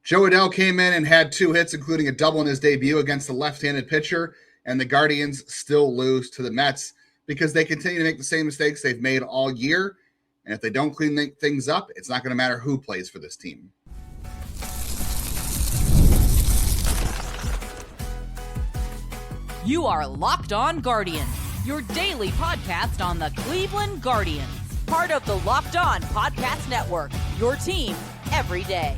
Joe Adell came in and had 2 hits, including a double in his debut against the left-handed pitcher, and the Guardians still lose to the Mets because they continue to make the same mistakes they've made all year, and if they don't clean things up, it's not going to matter who plays for this team. You are Locked On Guardians, your daily podcast on the Cleveland Guardians, part of the Locked On Podcast Network, your team every day.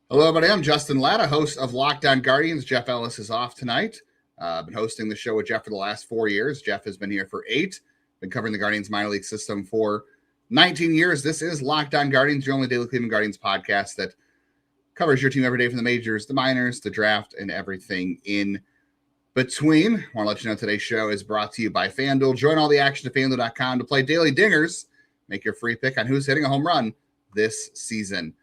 Hello, everybody. I'm Justin Lada, host of Locked On Guardians. Jeff Ellis is off tonight. I've been hosting the show with Jeff for the last 4 years. Jeff has been here for 8. Been covering the Guardians minor league system for 19 years. This is Locked On Guardians, your only daily Cleveland Guardians podcast that covers your team every day from the majors, the minors, the draft, and everything in between. I want to let you know today's show is brought to you by FanDuel. Join all the action at FanDuel.com to play daily dingers. Make your free pick on who's hitting a home run this season.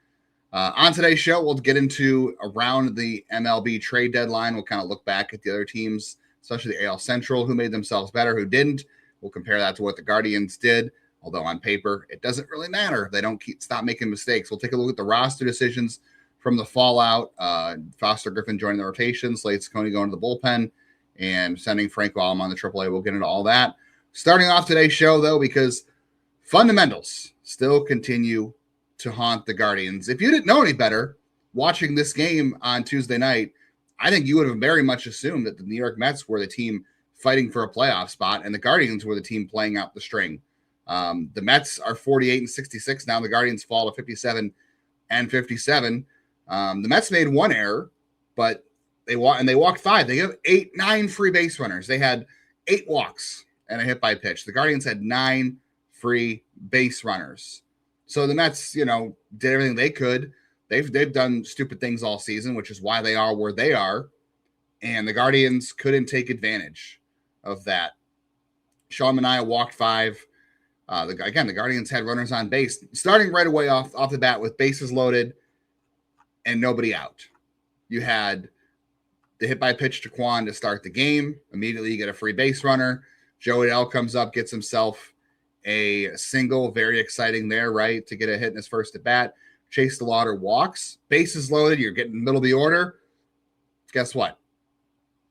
On today's show, we'll get into around the MLB trade deadline. We'll kind of look back at the other teams, especially the AL Central, who made themselves better, who didn't. We'll compare that to what the Guardians did, although on paper, it doesn't really matter if they don't stop making mistakes. We'll take a look at the roster decisions from the fallout. Foster Griffin joining the rotation, Slade Cecconi going to the bullpen, and sending Franco Aleman on the AAA. We'll get into all that. Starting off today's show, though, because fundamentals still continue to haunt the Guardians. If you didn't know any better, watching this game on Tuesday night, I think you would have very much assumed that the New York Mets were the team fighting for a playoff spot, and the Guardians were the team playing out the string. The Mets are 48-66 now. The Guardians fall to 57-57. The Mets made 1 error, but they walked 5. They have 9 free base runners. They had 8 walks and a hit by pitch. The Guardians had 9 free base runners. So the Mets, did everything they could. They've done stupid things all season, which is why they are where they are. And the Guardians couldn't take advantage of that. Sean Manaea walked 5. The Guardians had runners on base, starting right away off the bat with bases loaded and nobody out. You had the hit by pitch to Quan to start the game. Immediately you get a free base runner. Joe Adell comes up, gets himself a single, very exciting there, right, to get a hit in his first at bat. Chase DeLauder walks, bases loaded, you're getting in the middle of the order. Guess what?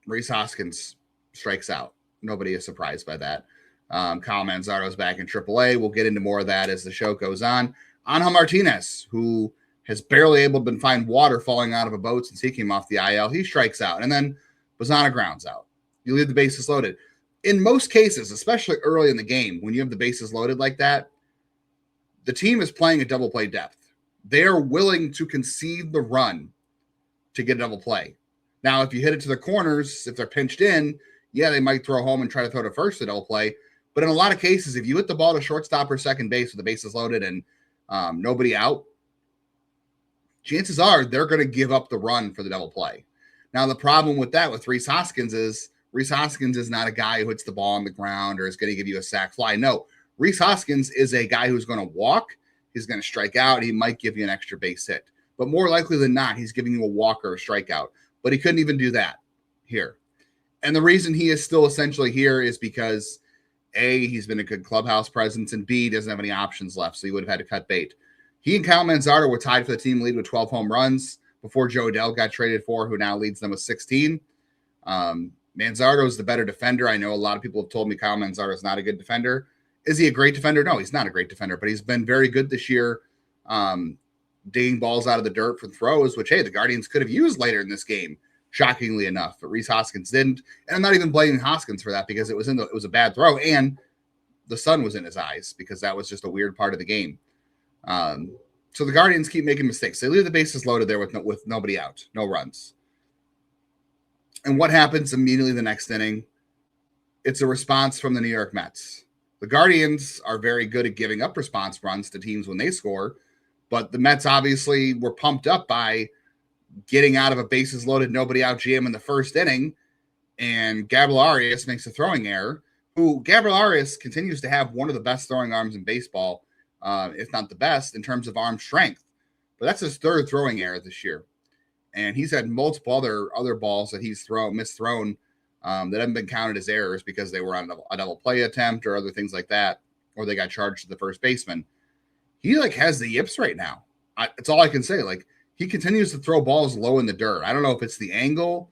Rhys Hoskins strikes out. Nobody is surprised by that. Kyle Manzaro's back in AAA. We'll get into more of that as the show goes on. Angel Martinez, who has barely able to find water falling out of a boat since he came off the IL, he strikes out. And then Bazzana grounds out. You leave the bases loaded. In most cases, especially early in the game, when you have the bases loaded like that, the team is playing a double play depth. They're willing to concede the run to get a double play. Now, if you hit it to the corners, if they're pinched in, yeah, they might throw home and try to throw to first to double play. But in a lot of cases, if you hit the ball to shortstop or second base with the bases loaded and nobody out, chances are they're going to give up the run for the double play. Now, the problem with that with Rhys Hoskins is not a guy who hits the ball on the ground or is going to give you a sac fly. No, Rhys Hoskins is a guy who's going to walk. He's going to strike out. He might give you an extra base hit. But more likely than not, he's giving you a walk or a strikeout. But he couldn't even do that here. And the reason he is still essentially here is because, A, he's been a good clubhouse presence, and B, doesn't have any options left, so he would have had to cut bait. He and Kyle Manzardo were tied for the team lead with 12 home runs before Joe Adell got traded for, who now leads them with 16. Manzardo is the better defender. I know a lot of people have told me Kyle Manzardo is not a good defender. Is he a great defender? No, he's not a great defender, but he's been very good this year, digging balls out of the dirt for throws, which, hey, the Guardians could have used later in this game, shockingly enough, but Rhys Hoskins didn't. And I'm not even blaming Hoskins for that because it was a bad throw, and the sun was in his eyes because that was just a weird part of the game. So the Guardians keep making mistakes. They leave the bases loaded there with nobody out, no runs. And what happens immediately the next inning? It's a response from the New York Mets. The Guardians are very good at giving up response runs to teams when they score, but the Mets obviously were pumped up by getting out of a bases loaded, nobody out jam in the first inning, and Gabriel Arias makes a throwing error, who Gabriel Arias continues to have one of the best throwing arms in baseball, if not the best, in terms of arm strength. But that's his 3rd throwing error this year. And he's had multiple other balls that he's misthrown that haven't been counted as errors because they were on a double play attempt or other things like that, or they got charged to the first baseman. He has the yips right now. It's all I can say. Like, he continues to throw balls low in the dirt. I don't know if it's the angle.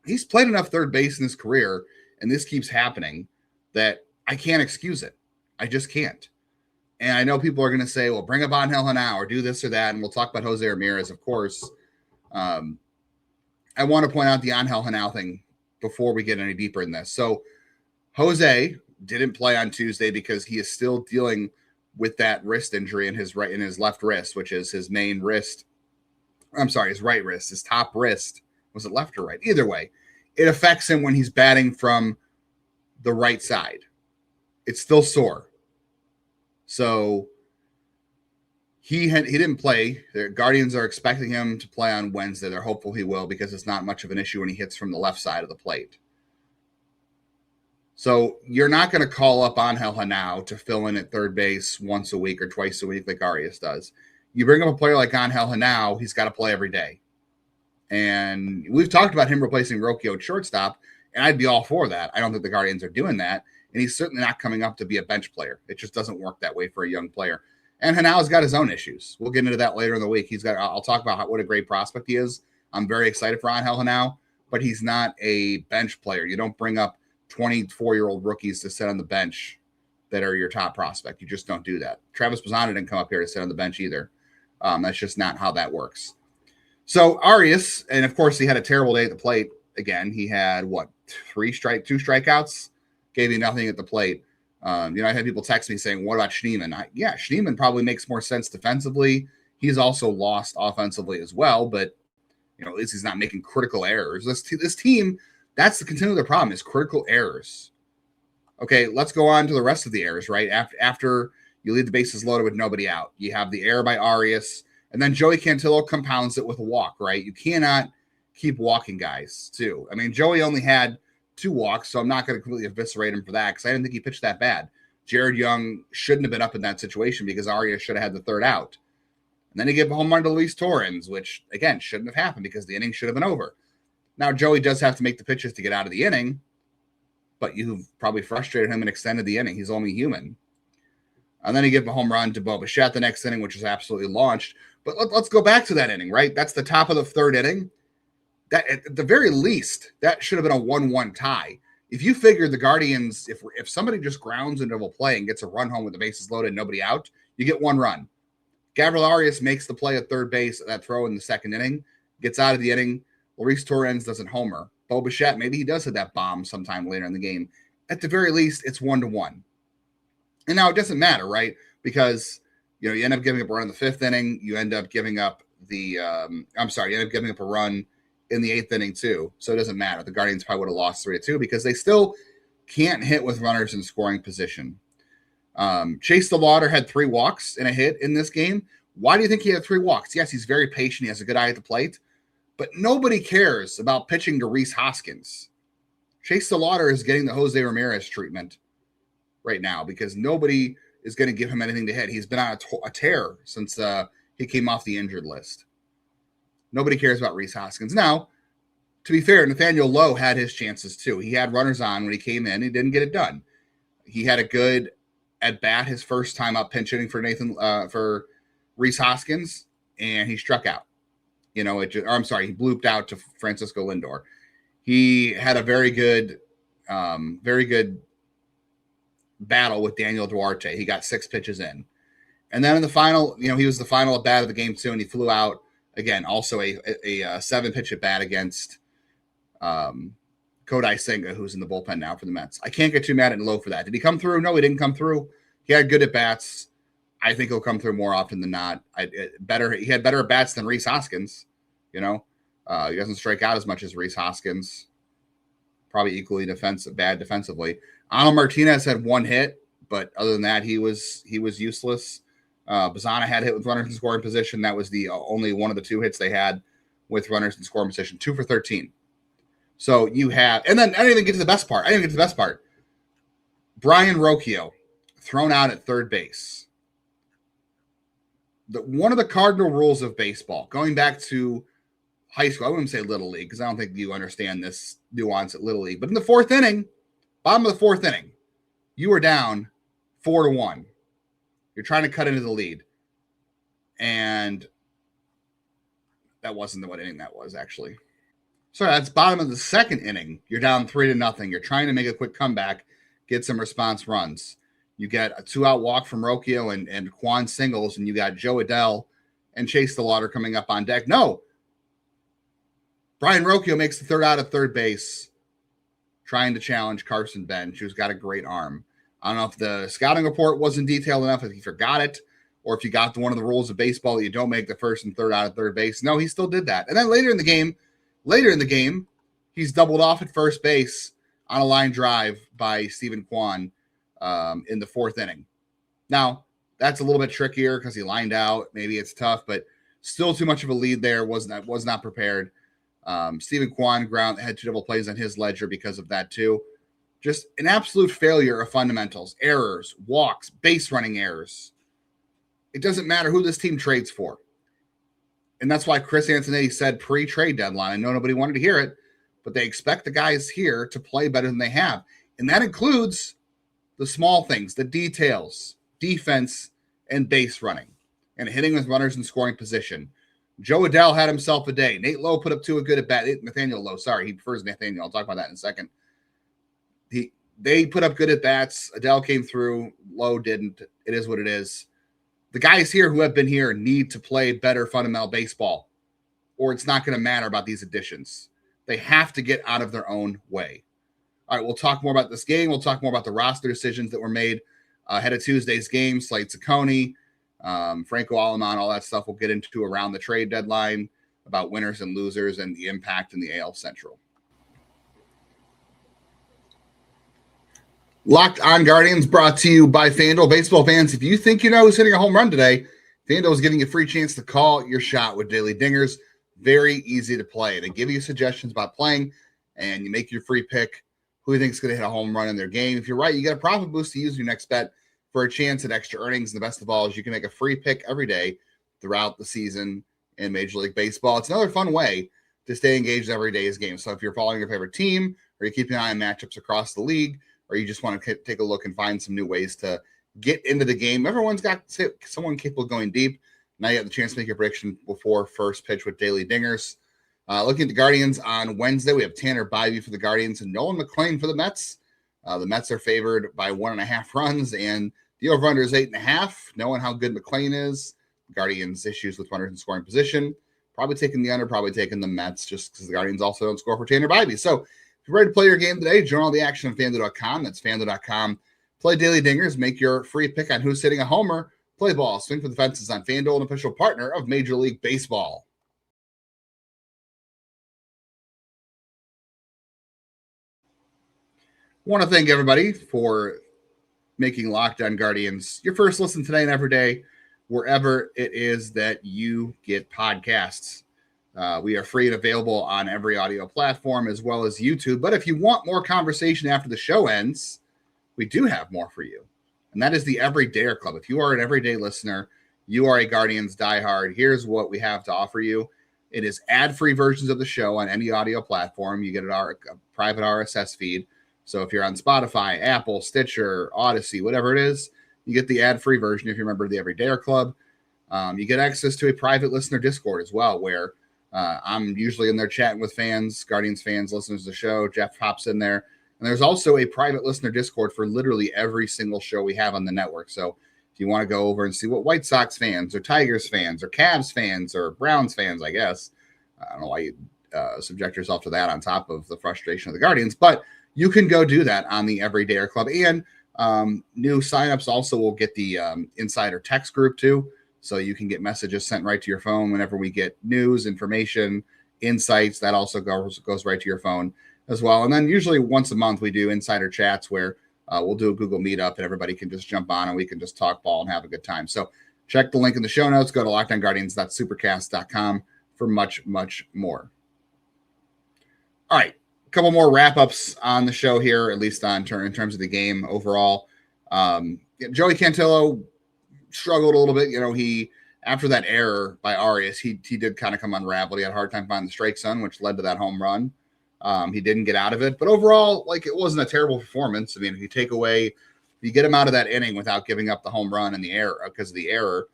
He's played enough third base in his career, and this keeps happening, that I can't excuse it. I just can't. And I know people are going to say, well, bring up Angel Genao or do this or that, and we'll talk about Jose Ramirez, of course. I want to point out the Angel Genao thing before we get any deeper in this. So Jose didn't play on Tuesday because he is still dealing with that wrist injury in his left wrist, which is his main wrist. I'm sorry, his right wrist, his top wrist. Was it left or right? Either way, it affects him when he's batting from the right side. It's still sore. So he didn't play. The Guardians are expecting him to play on Wednesday. They're hopeful he will, because it's not much of an issue when he hits from the left side of the plate. So you're not going to call up Angel Genao to fill in at third base once a week or twice a week like Arias does. You bring up a player like Angel Genao, he's got to play every day. And we've talked about him replacing Rocchio at shortstop, and I'd be all for that. I don't think the Guardians are doing that, and he's certainly not coming up to be a bench player. It just doesn't work that way for a young player. And Genao's got his own issues. We'll get into that later in the week. I'll talk about what a great prospect he is. I'm very excited for Angel Genao, but he's not a bench player. You don't bring up 24-year-old rookies to sit on the bench that are your top prospect. You just don't do that. Travis Bazzana didn't come up here to sit on the bench either. That's just not how that works. So Arias, and of course he had a terrible day at the plate. Again, he had two strikeouts, gave you nothing at the plate. I had people text me saying, what about Schneemann? Schneemann probably makes more sense defensively. He's also lost offensively as well, but at least he's not making critical errors. This team, that's the continual problem, is critical errors. Okay, let's go on to the rest of the errors, right? After you leave the bases loaded with nobody out, you have the error by Arias, and then Joey Cantillo compounds it with a walk, right? You cannot keep walking guys, too. I mean, Joey only had 2 walks, so I'm not going to completely eviscerate him for that, because I didn't think he pitched that bad. Jared Young shouldn't have been up in that situation because Arias should have had the third out. And then he gave a home run to Luis Torrens, which, again, shouldn't have happened because the inning should have been over. Now, Joey does have to make the pitches to get out of the inning, but you've probably frustrated him and extended the inning. He's only human. And then he gave a home run to Bo Bichette the next inning, which was absolutely launched. But let's go back to that inning, right? That's the top of the third inning. That, at the very least, that should have been a 1-1 tie. If you figure the Guardians, if somebody just grounds into a play and gets a run home with the bases loaded and nobody out, you get 1 run. Gabriel Arias makes the play at third base, that throw in the second inning, gets out of the inning. Luis Torrens doesn't homer. Bo Bichette, maybe he does hit that bomb sometime later in the game. At the very least, it's 1-1. And now it doesn't matter, right? Because, you end up giving up a run in the 5th inning. You end up giving up you end up giving up a run in the 8th inning too. So it doesn't matter. The Guardians probably would have lost 3-2 because they still can't hit with runners in scoring position. Chase DeLauder had 3 walks and a hit in this game. Why do you think he had 3 walks? Yes, he's very patient. He has a good eye at the plate. But nobody cares about pitching to Rhys Hoskins. Chase DeLauder is getting the Jose Ramirez treatment right now because nobody is going to give him anything to hit. He's been on a tear since he came off the injured list. Nobody cares about Rhys Hoskins. Now, to be fair, Nathaniel Lowe had his chances too. He had runners on when he came in. He didn't get it done. He had a good at bat his first time up pinch hitting for Rhys Hoskins, and he struck out. He blooped out to Francisco Lindor. He had a very good battle with Daniel Duarte. He got 6 pitches in. And then in the final, he was the final at bat of the game too, and he flew out again, also a 7-pitch at bat against Kodai Senga, who's in the bullpen now for the Mets. I can't get too mad at Lowe for that. Did he come through? No, he didn't come through. He had good at bats. I think he'll come through more often than not. He had better at bats than Rhys Hoskins. He doesn't strike out as much as Rhys Hoskins. Probably equally bad defensively. Angel Martinez had 1 hit, but other than that, he was useless. Bazzana had hit with runners in scoring position. That was the only one of the 2 hits they had with runners in scoring position. 2 for 13. So you have, and then I didn't even get to the best part. Brayan Rocchio thrown out at third base. One of the cardinal rules of baseball, going back to high school, I wouldn't say Little League because I don't think you understand this nuance at Little League, but in the 4th inning, bottom of the 4th inning, you are down 4-1. You're trying to cut into the lead. And that wasn't what inning that was, actually. Sorry, that's bottom of the second inning. You're down 3-0. You're trying to make a quick comeback, get some response runs. You get a 2-out walk from Rocchio and Quan singles, and you got Joe Adell and Chase the Lauder coming up on deck. No. Brayan Rocchio makes the third out at third base, trying to challenge Carson Bench, who's got a great arm. I don't know if the scouting report wasn't detailed enough, if he forgot it, or if you got to one of the rules of baseball that you don't make the first and third out at third base. No, he still did that. And then later in the game, he's doubled off at first base on a line drive by Stephen Kwan in the fourth inning. Now, that's a little bit trickier because he lined out. Maybe it's tough, but still too much of a lead there. Was not prepared. Stephen Kwan had 2 double plays on his ledger because of that too. Just an absolute failure of fundamentals, errors, walks, base running errors. It doesn't matter who this team trades for. And that's why Chris Antonetti said pre-trade deadline. I know nobody wanted to hear it, but they expect the guys here to play better than they have. And that includes the small things, the details, defense, and base running, and hitting with runners in scoring position. Joe Adell had himself a day. Nate Lowe put up 2 a good at bat. Nathaniel Lowe, sorry, he prefers Nathaniel. I'll talk about that in a second. They put up good at bats. Adell came through. Lowe didn't. It is what it is. The guys here who have been here need to play better fundamental baseball, or it's not going to matter about these additions. They have to get out of their own way. All right, we'll talk more about this game. We'll talk more about the roster decisions that were made ahead of Tuesday's game. Slade Cecconi, Franco Aleman, all that stuff we'll get into around the trade deadline, about winners and losers and the impact in the AL Central. Locked on Guardians brought to you by FanDuel. Baseball fans, if you think you know who's hitting a home run today, FanDuel is giving you a free chance to call your shot with daily dingers. Very easy to play. They give you suggestions about playing, and you make your free pick who you think is going to hit a home run in their game. If you're right, you get a profit boost to use your next bet for a chance at extra earnings. And the best of all is you can make a free pick every day throughout the season in Major League Baseball. It's another fun way to stay engaged every day's game. So if you're following your favorite team, or you're keeping an eye on matchups across the league, or you just want to take a look and find some new ways to get into the game, everyone's got someone capable of going deep. Now you have the chance to make your prediction before first pitch with daily dingers. Looking at the Guardians on Wednesday, we have Tanner Bybee for the Guardians and Nolan McLean for the Mets. The Mets are favored by 1.5 runs, and the over-under is 8.5. Knowing how good McLean is, the Guardians' issues with runners in scoring position, probably taking the under, probably taking the Mets, just because the Guardians also don't score for Tanner Bybee. So if you're ready to play your game today, join all the action on FanDuel.com. That's FanDuel.com. Play daily dingers. Make your free pick on who's hitting a homer. Play ball. Swing for the fences on FanDuel, an official partner of Major League Baseball. I want to thank everybody for making Locked On Guardians your first listen today and every day, wherever it is that you get podcasts. We are free and available on every audio platform as well as YouTube. But if you want more conversation after the show ends, we do have more for you. And that is the Everydayer Club. If you are an everyday listener, you are a Guardians diehard, here's what we have to offer you. It is ad-free versions of the show on any audio platform. You get a private RSS feed. So if you're on Spotify, Apple, Stitcher, Odyssey, whatever it is, you get the ad-free version if you're a member of the Everydayer Club. You get access to a private listener Discord as well, where I'm usually in there chatting with fans, Guardians fans, listeners to the show. Jeff hops in there. And there's also a private listener Discord for literally every single show we have on the network. So if you want to go over and see what White Sox fans or Tigers fans or Cavs fans or Browns fans, I guess, I don't know why you subject yourself to that on top of the frustration of the Guardians, but you can go do that on the Everydayer Club. And new signups also will get the insider text group too. So you can get messages sent right to your phone whenever we get news, information, insights. That also goes right to your phone as well. And then usually once a month we do insider chats where we'll do a Google Meetup and everybody can just jump on and we can just talk ball and have a good time. So check the link in the show notes. Go to lockedonguardians.supercast.com for much, much more. All right. A couple more wrap-ups on the show here, at least in terms of the game overall. Joey Cantillo struggled a little bit. You know, he, after that error by Arias, he did kind of come unraveled. He had a hard time finding the strike zone, which led to that home run. He didn't get out of it. But overall, like, it wasn't a terrible performance. I mean, if you get him out of that inning without giving up the home run and the error because of the error,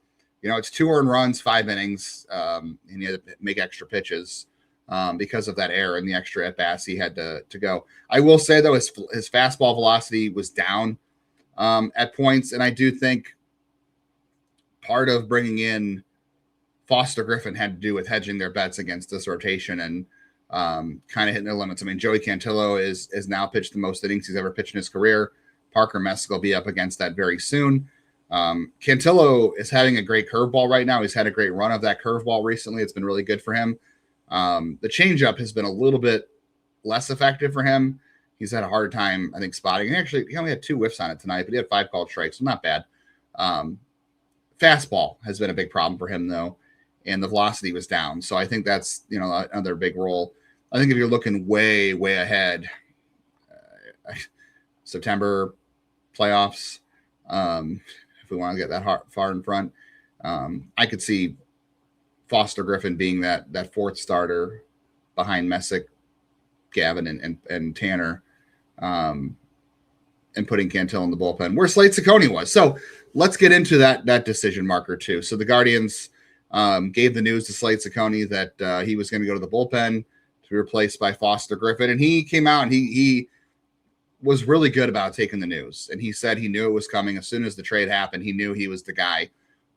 it's 2 earned runs, 5 innings, and he had to make extra pitches because of that error and the extra at bats he had to go. I will say though, his fastball velocity was down at points, and I do think part of bringing in Foster Griffin had to do with hedging their bets against this rotation and kind of hitting their limits. I mean, Joey Cantillo is now pitched the most innings he's ever pitched in his career. Parker Messick will be up against that very soon. Cantillo is having a great curveball right now. He's had a great run of that curveball recently. It's been really good for him. The changeup has been a little bit less effective for him. He's had a hard time, I think, spotting. And actually, he only had 2 whiffs on it tonight, but he had 5 called strikes, so not bad. Fastball has been a big problem for him, though, and the velocity was down. So I think that's, another big role. I think if you're looking way, way ahead, September playoffs, if we want to get that far in front, I could see Foster Griffin being that 4th starter behind Messick, Gavin, and Tanner, and putting Cantillo in the bullpen where Slade Cecconi was. So let's get into that decision marker too. So the Guardians gave the news to Slade Cecconi that he was going to go to the bullpen to be replaced by Foster Griffin, and he came out and he was really good about taking the news, and he said he knew it was coming as soon as the trade happened. He knew he was the guy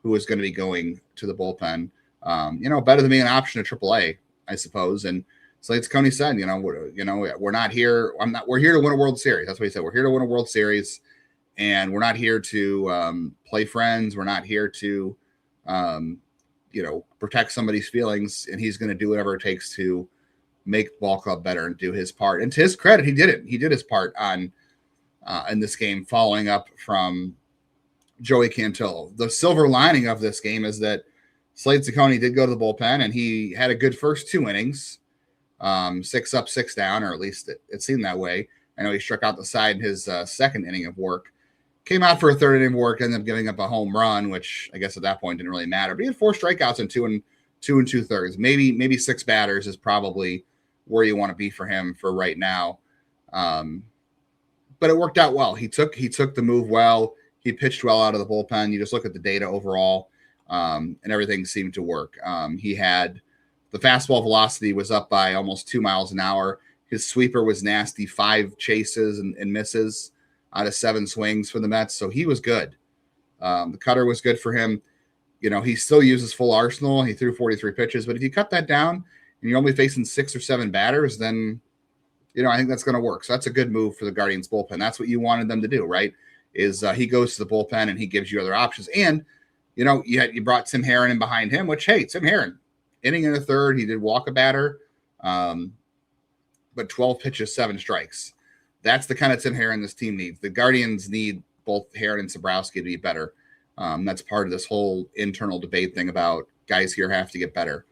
who was going to be going to the bullpen. Better than being an option to AAA, I suppose. And Slade Cecconi said, we're not here. We're here to win a World Series. That's what he said. We're here to win a World Series, and we're not here to play friends. We're not here to, protect somebody's feelings. And he's going to do whatever it takes to make the ball club better and do his part. And to his credit, he did it. He did his part on in this game, following up from Joey Cantillo. The silver lining of this game is that Slade Cecconi did go to the bullpen, and he had a good first 2 innings, 6 up, 6 down, or at least it seemed that way. I know he struck out the side in his 2nd inning of work. Came out for a 3rd inning of work, ended up giving up a home run, which I guess at that point didn't really matter. But he had 4 strikeouts and 2 2/3. Maybe 6 batters is probably where you want to be for him for right now. But it worked out well. He took the move well. He pitched well out of the bullpen. You just look at the data overall. And everything seemed to work. He had the fastball velocity was up by almost 2 miles an hour. His sweeper was nasty, 5 chases and misses out of 7 swings for the Mets. So he was good. The cutter was good for him. He still uses full arsenal. He threw 43 pitches, but if you cut that down and you're only facing 6 or 7 batters, then, I think that's going to work. So that's a good move for the Guardians bullpen. That's what you wanted them to do, right? Is he goes to the bullpen and he gives you other options. And you brought Tim Herrin in behind him, which, hey, Tim Herrin, inning in the 3rd, he did walk a batter, but 12 pitches, 7 strikes. That's the kind of Tim Herrin this team needs. The Guardians need both Herrin and Sabrowski to be better. That's part of this whole internal debate thing about guys here have to get better.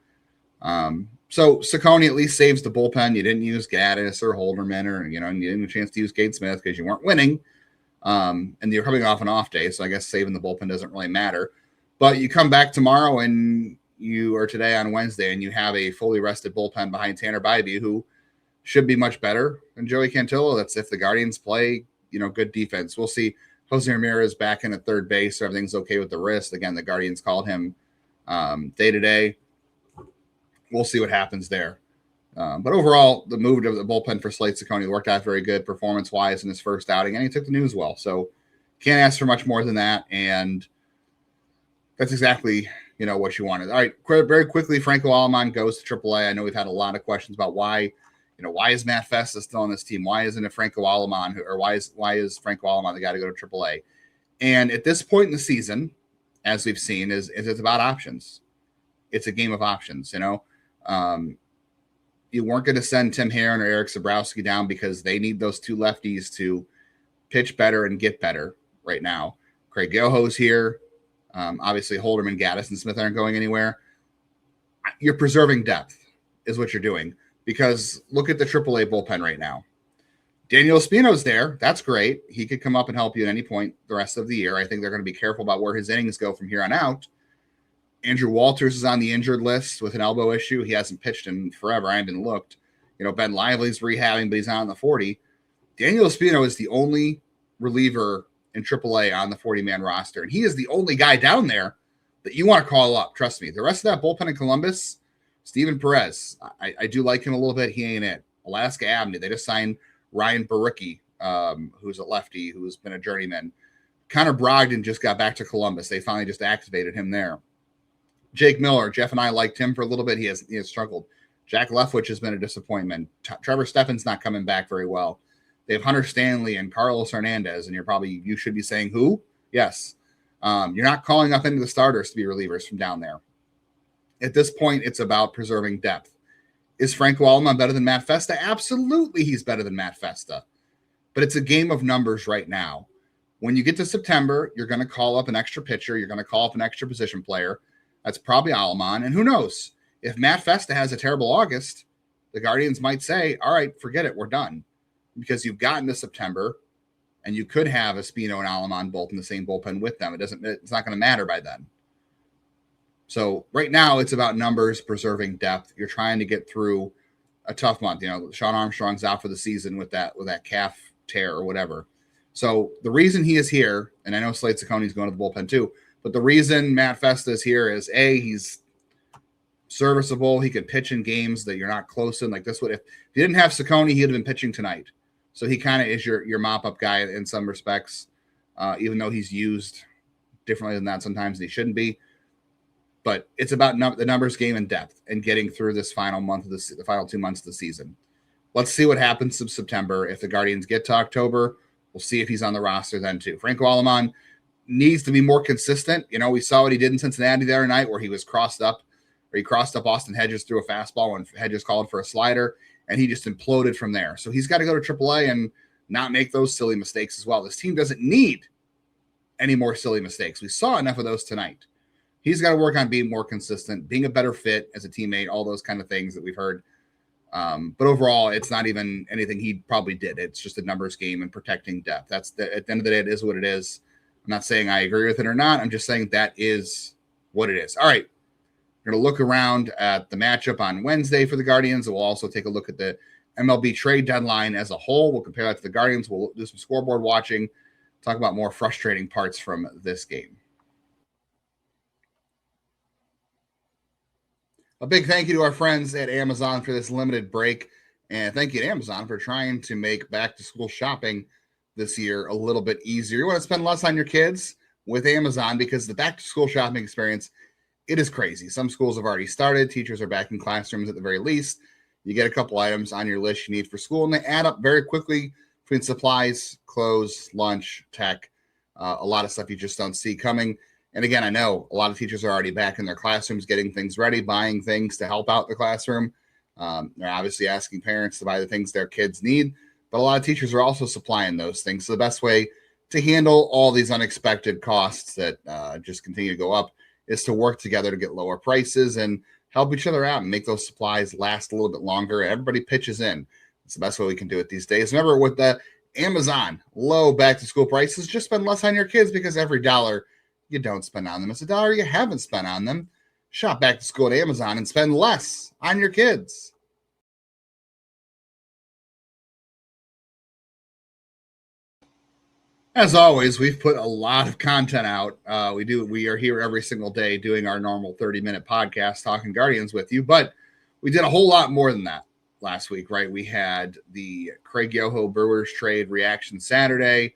So Cecconi at least saves the bullpen. You didn't use Gaddis or Holderman, or, you didn't have a chance to use Cade Smith because you weren't winning. And you're coming off an off day, so I guess saving the bullpen doesn't really matter. But you come back tomorrow and today on Wednesday, and you have a fully rested bullpen behind Tanner Bybee, who should be much better than Joey Cantillo. That's if the Guardians play, good defense. We'll see. Jose Ramirez back in at 3rd base. So everything's okay with the wrist. Again, the Guardians called him day to day. We'll see what happens there. But overall, the move of the bullpen for Slade Cecconi worked out very good performance-wise in his first outing, and he took the news well. So can't ask for much more than that. And that's exactly, what you wanted. All right, very quickly, Franco Aleman goes to AAA. I know we've had a lot of questions about why is Matt Festa still on this team? Why isn't it Franco Aleman, or why is Franco Aleman the guy to go to AAA? And at this point in the season, as we've seen, is it's about options. It's a game of options. You weren't going to send Tim Herrin or Eric Sabrowski down because they need those 2 lefties to pitch better and get better right now. Craig Yoho's here. Obviously, Holderman, Gaddis, and Smith aren't going anywhere. You're preserving depth is what you're doing, because look at the AAA bullpen right now. Daniel Espino's there. That's great. He could come up and help you at any point the rest of the year. I think they're going to be careful about where his innings go from here on out. Andrew Walters is on the injured list with an elbow issue. He hasn't pitched in forever. I haven't looked. Ben Lively's rehabbing, but he's not on the 40. Daniel Espino is the only reliever in AAA on the 40-man roster, and he is the only guy down there that you want to call up. Trust me. The rest of that bullpen in Columbus, Steven Perez, I do like him a little bit. He ain't it. Alaska Avenue, they just signed Ryan Baricki, who's a lefty, who's been a journeyman. Connor Brogdon just got back to Columbus. They finally just activated him there. Jake Miller, Jeff and I liked him for a little bit. He has struggled. Jack Leftwich has been a disappointment. Trevor Steffen's not coming back very well. They have Hunter Stanley and Carlos Hernandez, and you should be saying who? Yes. You're not calling up into the starters to be relievers from down there. At this point, it's about preserving depth. Is Franco Aleman better than Matt Festa? Absolutely, he's better than Matt Festa. But it's a game of numbers right now. When you get to September, you're going to call up an extra pitcher. You're going to call up an extra position player. That's probably Aleman. And who knows? If Matt Festa has a terrible August, the Guardians might say, all right, forget it. We're done. Because you've gotten to September, and you could have Espino and Aleman both in the same bullpen with them. It's not going to matter by then. So right now it's about numbers, preserving depth. You're trying to get through a tough month. Sean Armstrong's out for the season with that calf tear or whatever. So the reason he is here, and I know Slade Cecconi's going to the bullpen too, but the reason Matt Festa is here is he's serviceable. He could pitch in games that you're not close in. Like this would, if you didn't have Cecconi, he'd have been pitching tonight. So he kind of is your mop-up guy in some respects, even though he's used differently than that sometimes, and he shouldn't be. But it's about the numbers game and depth and getting through this final month of the final 2 months of the season. Let's see what happens in September. If the Guardians get to October, we'll see if he's on the roster then too. Franco Aleman needs to be more consistent. We saw what he did in Cincinnati the other night where he crossed up Austin Hedges through a fastball when Hedges called for a slider, and he just imploded from there. So he's got to go to AAA and not make those silly mistakes as well. This team doesn't need any more silly mistakes. We saw enough of those tonight. He's got to work on being more consistent, being a better fit as a teammate, all those kind of things that we've heard. But overall, it's not even anything he probably did. It's just a numbers game and protecting depth. At the end of the day, it is what it is. I'm not saying I agree with it or not. I'm just saying that is what it is. All right. We're going to look around at the matchup on Wednesday for the Guardians. We'll also take a look at the MLB trade deadline as a whole. We'll compare that to the Guardians. We'll do some scoreboard watching, talk about more frustrating parts from this game. A big thank you to our friends at Amazon for this limited break. And thank you to Amazon for trying to make back-to-school shopping this year a little bit easier. You want to spend less on your kids with Amazon because the back-to-school shopping experience, it is crazy. Some schools have already started. Teachers are back in classrooms at the very least. You get a couple items on your list you need for school, and they add up very quickly between supplies, clothes, lunch, tech, a lot of stuff you just don't see coming. And again, I know a lot of teachers are already back in their classrooms, getting things ready, buying things to help out the classroom. They're obviously asking parents to buy the things their kids need, but a lot of teachers are also supplying those things. So the best way to handle all these unexpected costs that just continue to go up is to work together to get lower prices and help each other out and make those supplies last a little bit longer. Everybody pitches in. It's the best way we can do it these days. Remember, with the Amazon low back-to-school prices, just spend less on your kids because every dollar you don't spend on them, it's a dollar you haven't spent on them. Shop back to school at Amazon and spend less on your kids. As always, we've put a lot of content out. We are here every single day doing our normal 30-minute podcast, talking Guardians with you, but we did a whole lot more than that last week, right? We had the Craig Yoho Brewers trade reaction Saturday.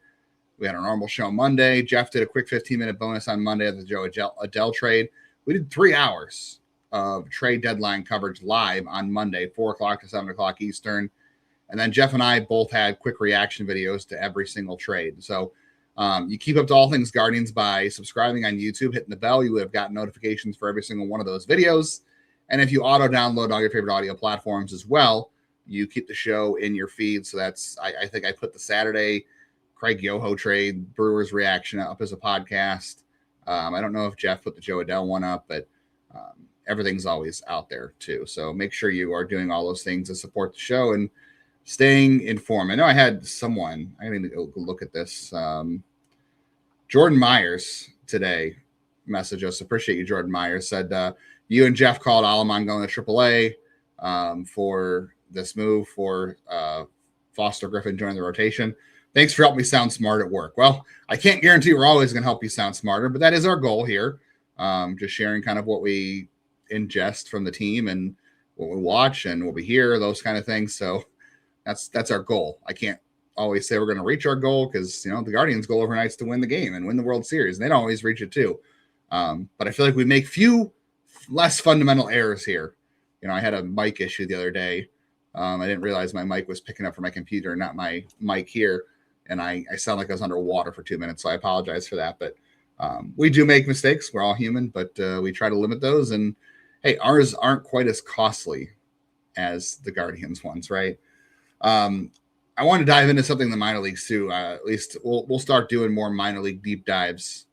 We had our normal show Monday. Jeff did a quick 15-minute bonus on Monday of the Joe Adell trade. We did 3 hours of trade deadline coverage live on Monday, 4 o'clock to 7 o'clock Eastern. And then Jeff and I both had quick reaction videos to every single trade. So you keep up to all things Guardians by subscribing on YouTube, hitting the bell. You would have gotten notifications for every single one of those videos. And if you auto-download all your favorite audio platforms as well, you keep the show in your feed. So that's, I think I put the Saturday Craig Yoho trade Brewers reaction up as a podcast. I don't know if Jeff put the Joe Adell one up, but everything's always out there too. So make sure you are doing all those things to support the show and staying informed. I know I had someone, I need to go look at this. Jordan Myers today messaged us. Appreciate you, Jordan Myers. Said you and Jeff called Aleman going to AAA for this move for Foster Griffin joining the rotation. Thanks for helping me sound smart at work. Well, I can't guarantee we're always going to help you sound smarter, but that is our goal here. just sharing kind of what we ingest from the team and what we watch and what we hear, those kind of things. So that's our goal. I can't always say we're going to reach our goal because, the Guardians' goal overnight is to win the game and win the World Series. And they don't always reach it too. But I feel like we make few less fundamental errors here. I had a mic issue the other day. I didn't realize my mic was picking up from my computer, not my mic here. And I sound like I was underwater for 2 minutes. So I apologize for that. But we do make mistakes. We're all human, but we try to limit those. And hey, ours aren't quite as costly as the Guardians ones, right? I want to dive into something in the minor leagues too. At least we'll start doing more minor league deep dives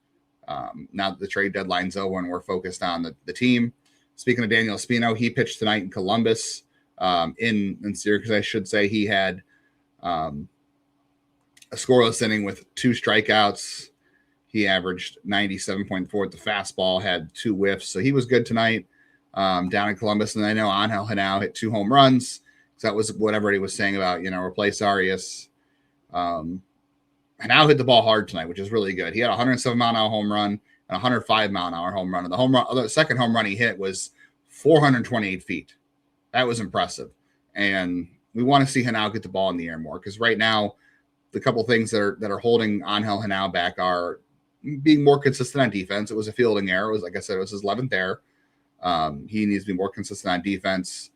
now that the trade deadline's over and we're focused on the team. Speaking of Daniel Espino, he pitched tonight in Columbus. In Syracuse, I should say. He had a scoreless inning with 2 strikeouts. He averaged 97.4 at the fastball, had 2 whiffs. So he was good tonight down in Columbus. And I know Angel Genao hit 2 home runs. So that was what everybody was saying about, replace Arias. Genao hit the ball hard tonight, which is really good. He had a 107-mile-an-hour home run and a 105-mile-an-hour home run. And the second home run he hit was 428 feet. That was impressive. And we want to see Genao get the ball in the air more because right now, the couple things that are holding Angel Genao back are being more consistent on defense. It was a fielding error. It was, like I said, it was his 11th error. He needs to be more consistent on defense,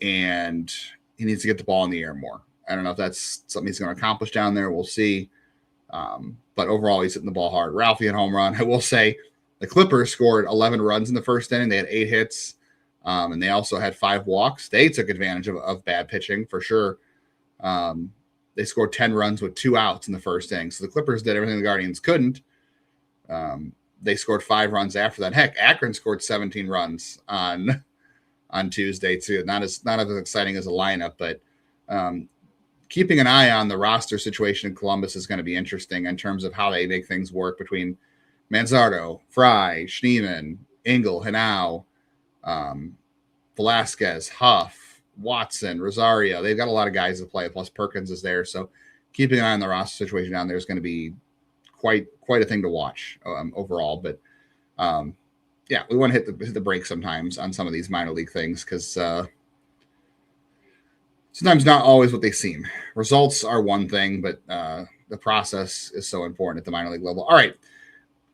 and he needs to get the ball in the air more. I don't know if that's something he's going to accomplish down there. We'll see. But overall, he's hitting the ball hard. Ralphie had a home run. I will say the Clippers scored 11 runs in the first inning. They had 8 hits. And they also had 5 walks. They took advantage of bad pitching for sure. They scored 10 runs with 2 outs in the first inning. So the Clippers did everything the Guardians couldn't. They scored 5 runs after that. Heck, Akron scored 17 runs on Tuesday too. Not as exciting as a lineup, but keeping an eye on the roster situation in Columbus is going to be interesting in terms of how they make things work between Manzardo, Fry, Schneemann, Engel, Genao, Velasquez, Huff, Watson, Rosario. They've got a lot of guys to play, plus Perkins is there. So keeping an eye on the roster situation down there is going to be quite a thing to watch overall. But yeah, we want to hit the break sometimes on some of these minor league things because sometimes not always what they seem. Results are one thing, but the process is so important at the minor league level. All right.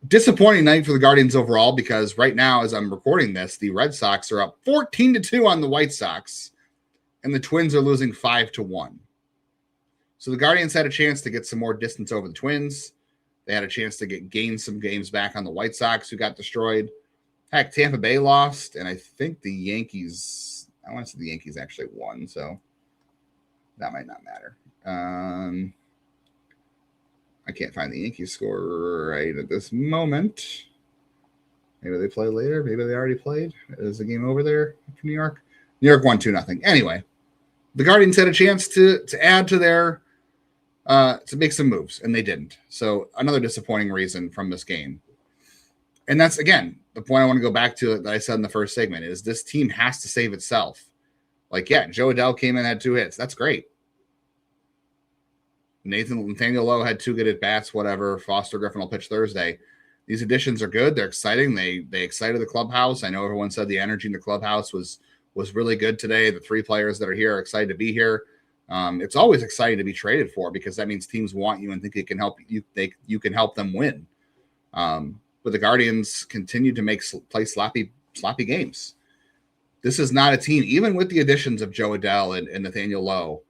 Disappointing night for the Guardians overall because right now, as I'm recording this, the Red Sox are up 14-2 on the White Sox, and the Twins are losing 5-1. So the Guardians had a chance to get some more distance over the Twins. They had a chance to gain some games back on the White Sox, who got destroyed. Heck, Tampa Bay lost, and I think the Yankees. I want to say the Yankees actually won, so that might not matter. I can't find the Yankees score right at this moment. Maybe they play later. Maybe they already played. Is the game over there for New York? New York won 2-0. Anyway, the Guardians had a chance to add to their to make some moves, and they didn't. So another disappointing reason from this game. And that's, again, the point I want to go back to that I said in the first segment is this team has to save itself. Like, yeah, Joe Adell came in, had 2 hits. That's great. Nathaniel Lowe had 2 good at-bats, whatever. Foster Griffin will pitch Thursday. These additions are good. They're exciting. They excited the clubhouse. I know everyone said the energy in the clubhouse was really good today. The 3 players that are here are excited to be here. It's always exciting to be traded for because that means teams want you and think it can help you. You can help them win. But the Guardians continue to play sloppy games. This is not a team, even with the additions of Joe Adell and Nathaniel Lowe,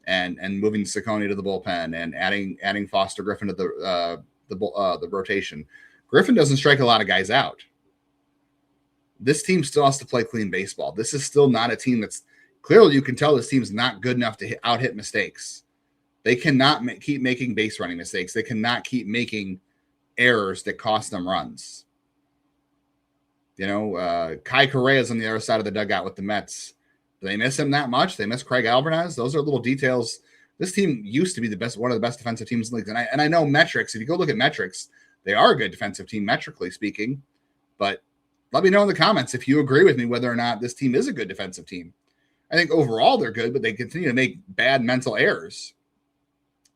and moving Cecconi to the bullpen and adding Foster Griffin to the rotation. Griffin doesn't strike a lot of guys out. This team still has to play clean baseball. This is still not a team that's clearly, you can tell this team's not good enough to out-hit mistakes. They cannot keep making base running mistakes. They cannot keep making errors that cost them runs. Kai Correa's on the other side of the dugout with the Mets. Do they miss him that much? They miss Craig Alvarez. Those are little details. This team used to be one of the best defensive teams in the league. And I know metrics. If you go look at metrics, they are a good defensive team, metrically speaking. But let me know in the comments if you agree with me whether or not this team is a good defensive team. I think overall they're good, but they continue to make bad mental errors,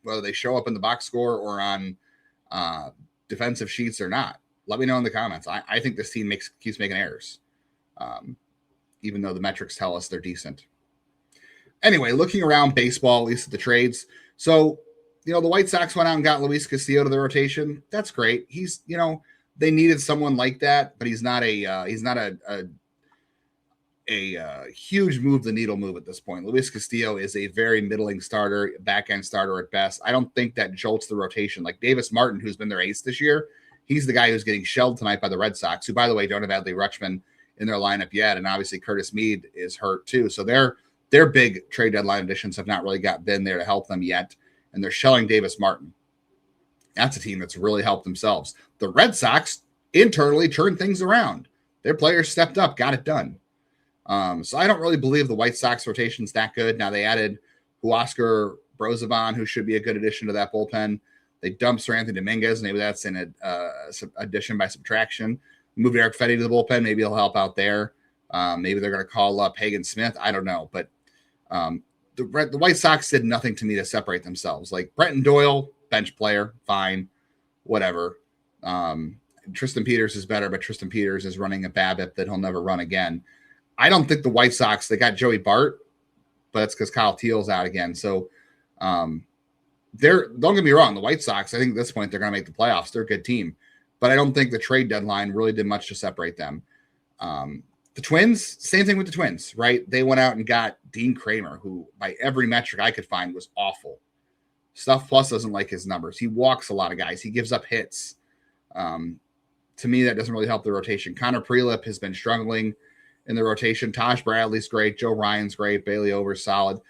whether they show up in the box score or on defensive sheets or not. let me know in the comments. I think this team keeps making errors, even though the metrics tell us they're decent. Anyway, looking around baseball, at least at the trades. So, the White Sox went out and got Luis Castillo to the rotation. That's great. He's, they needed someone like that, but he's not a huge move the needle move at this point. Luis Castillo is a very middling starter, back end starter at best. I don't think that jolts the rotation. Like Davis Martin, who's been their ace this year, he's the guy who's getting shelled tonight by the Red Sox, who, by the way, don't have Adley Rutschman in their lineup yet, and obviously Curtis Mead is hurt too. So their big trade deadline additions have not really been there to help them yet, and they're shelling Davis Martin. That's a team that's really helped themselves. The Red Sox internally turned things around. Their players stepped up, got it done. So I don't really believe the White Sox rotation's that good. Now they added Huascar Brosabon, who should be a good addition to that bullpen. They dumped Sir Anthony Dominguez. Maybe that's an addition by subtraction. Moved Eric Fetty to the bullpen. Maybe he'll help out there. Maybe they're going to call up Hagen Smith. I don't know. But the White Sox did nothing to me to separate themselves. Like Brenton Doyle, bench player, fine, whatever. Tristan Peters is better, but Tristan Peters is running a BABIP that he'll never run again. I don't think the White Sox, they got Joey Bart, but it's because Kyle Teal's out again. So don't get me wrong, the White Sox, I think at this point they're going to make the playoffs. They're a good team. But I don't think the trade deadline really did much to separate them. The Twins, same thing with the Twins, right? They went out and got Dean Kramer, who by every metric I could find was awful. Stuff Plus doesn't like his numbers. He walks a lot of guys. He gives up hits. To me, that doesn't really help the rotation. Connor Prelip has been struggling in the rotation. Taj Bradley's great. Joe Ryan's great. Bailey Over's solid.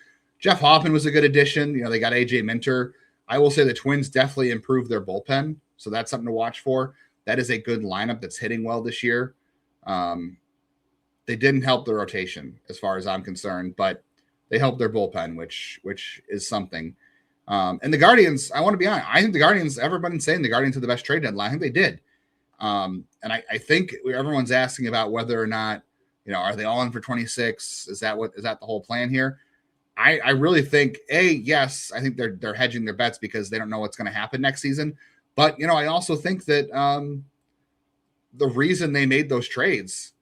Jeff Hoffman was a good addition. They got AJ Minter. I will say the Twins definitely improved their bullpen, so that's something to watch for. That is a good lineup that's hitting well this year. They didn't help the rotation as far as I'm concerned, but they helped their bullpen, which is something. And the Guardians, I want to be honest, I think the Guardians, everybody's saying the Guardians are the best trade deadline. I think they did. And I think everyone's asking about whether or not, are they all in for 26? Is that the whole plan here? I really think, yes, I think they're hedging their bets because they don't know what's going to happen next season. But, I also think that the reason they made those trades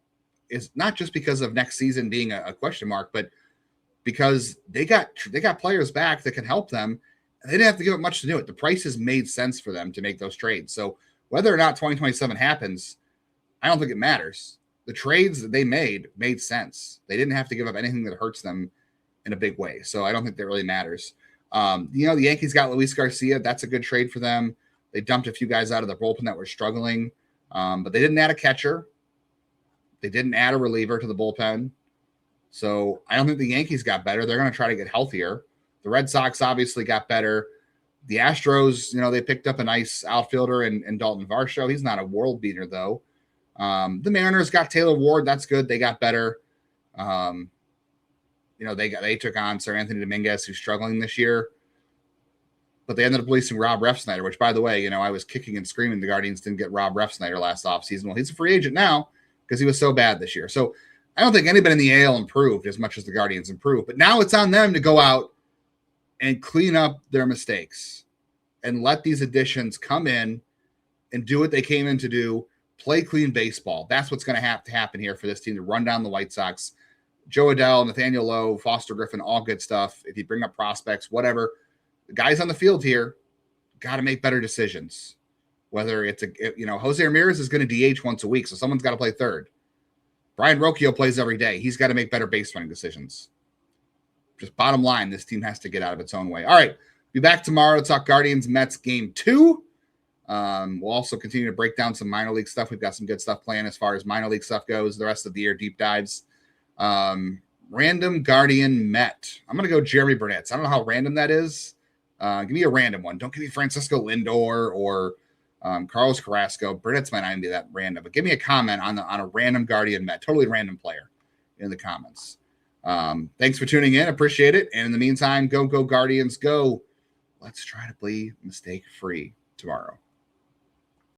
is not just because of next season being a question mark, but because they got players back that can help them. And they didn't have to give up much to do it. The prices made sense for them to make those trades. So whether or not 2027 happens, I don't think it matters. The trades that they made sense. They didn't have to give up anything that hurts them in a big way. So I don't think that really matters. The Yankees got Luis Garcia. That's a good trade for them. They dumped a few guys out of the bullpen that were struggling, but they didn't add a catcher. They didn't add a reliever to the bullpen. So I don't think the Yankees got better. They're going to try to get healthier. The Red Sox obviously got better. The Astros, they picked up a nice outfielder in Dalton Varsho. He's not a world beater, though. The Mariners got Taylor Ward. That's good. They got better. They took on Sir Anthony Dominguez, who's struggling this year. But they ended up releasing Rob Refsnyder, which, by the way, I was kicking and screaming the Guardians didn't get Rob Refsnyder last offseason. Well, he's a free agent now because he was so bad this year. So I don't think anybody in the AL improved as much as the Guardians improved. But now it's on them to go out and clean up their mistakes and let these additions come in and do what they came in to do, play clean baseball. That's what's going to have to happen here for this team to run down the White Sox. Joe Adell, Nathaniel Lowe, Foster Griffin, all good stuff. If you bring up prospects, whatever, the guys on the field here got to make better decisions. Whether it's Jose Ramirez is going to DH once a week, so someone's got to play third. Brayan Rocchio plays every day. He's got to make better base running decisions. Just bottom line, this team has to get out of its own way. All right, be back tomorrow to talk Guardians Mets game 2. We'll also continue to break down some minor league stuff. We've got some good stuff planned as far as minor league stuff goes. The rest of the year, deep dives. Random Guardian Met. I'm going to go Jeremy Burnett. I don't know how random that is. Give me a random one. Don't give me Francisco Lindor or Carlos Carrasco. Burnett's might not even be that random, but give me a comment on a random Guardian Met, totally random player in the comments. Thanks for tuning in. Appreciate it. And in the meantime, go Guardians, go. Let's try to be mistake-free tomorrow.